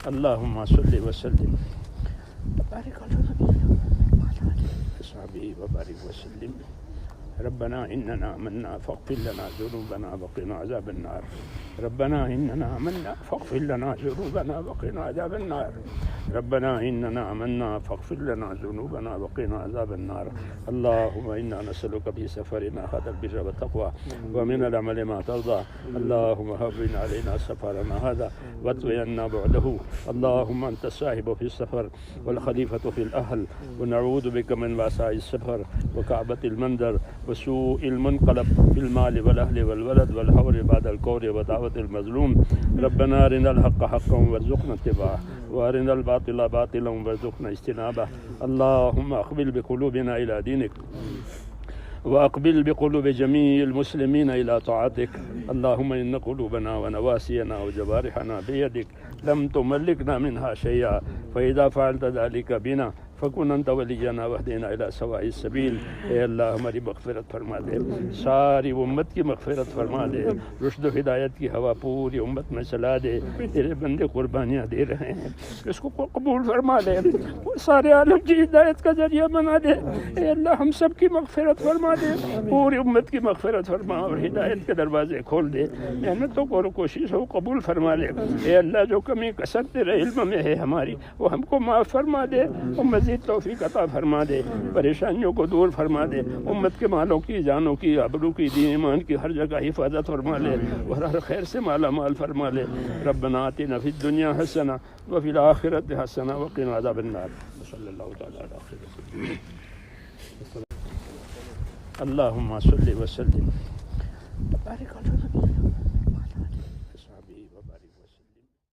اللهم صل وسلم وبارك على نبينا وصحبه وبارك وسلم. ربنا إننا آمنا فاغفر لنا ذنوبنا وقنا عذاب النار. ربنا إننا آمنا فاغفر لنا ذنوبنا وقنا عذاب النار. ربنا إننا آمنا فاغفر لنا ذنوبنا وقنا عذاب النار. اللهم إنا نسألك في سفرنا هذا البر والتقوى ومن العمل ما ترضى. اللهم هون علينا سفرنا هذا واطوي عنا بعده. اللهم أنت الصاحب في السفر والخليفة في الأهل، ونعوذ بك من وساء السفر وكعبة المنظر وسوء المنقلب في المال والأهل والولد والحور بعد الكور ودعوة المظلوم. ربنا أرنا الحق حقا وارزقنا اتباعه وأرنا الباطل باطلا وارزقنا اجتنابه. اللهم أقبل بقلوبنا إلى دينك وأقبل بقلوب جميع المسلمين إلى طاعتك. اللهم إن قلوبنا ونواسينا وجوارحنا بيدك لم تملكنا منها شيئا، فإذا فعلت ذلك بنا فکن انت ولینا واہدنا الی سواء السبیل. اے اللہ ہماری مغفرت فرما دے، ساری امت کی مغفرت فرما دے، رشد و ہدایت کی ہوا پوری امت میں چلا دے. تیرے بندے قربانیاں دے رہے ہیں، اس کو قبول فرما دے، سارے عالم کی ہدایت کا ذریعہ بنا دے. اے اللہ ہم سب کی مغفرت فرما دے، پوری امت کی مغفرت فرما اور ہدایت کے دروازے کھول دے. محنتوں کو اور کوششوں کو قبول فرما لے. اے اللہ جو کمی کثر تیرے علم میں ہے ہماری، وہ ہم کو معاف فرما دے، مزید توفیق عطا فرما دے، پریشانیوں کو دور فرما دے. امت کے مالوں کی، جانوں کی، آبرو کی، دین ایمان کی ہر جگہ حفاظت فرما لے اور ہر خیر سے مالا مال فرما لے. ربنا آتنا فی الدنیا حسنہ وفی الآخرۃ حسنہ وقنا عذاب النار. صلی اللہ تعالی علی خیر وسلم. اللہم صل وسلم وبارک علی نبینا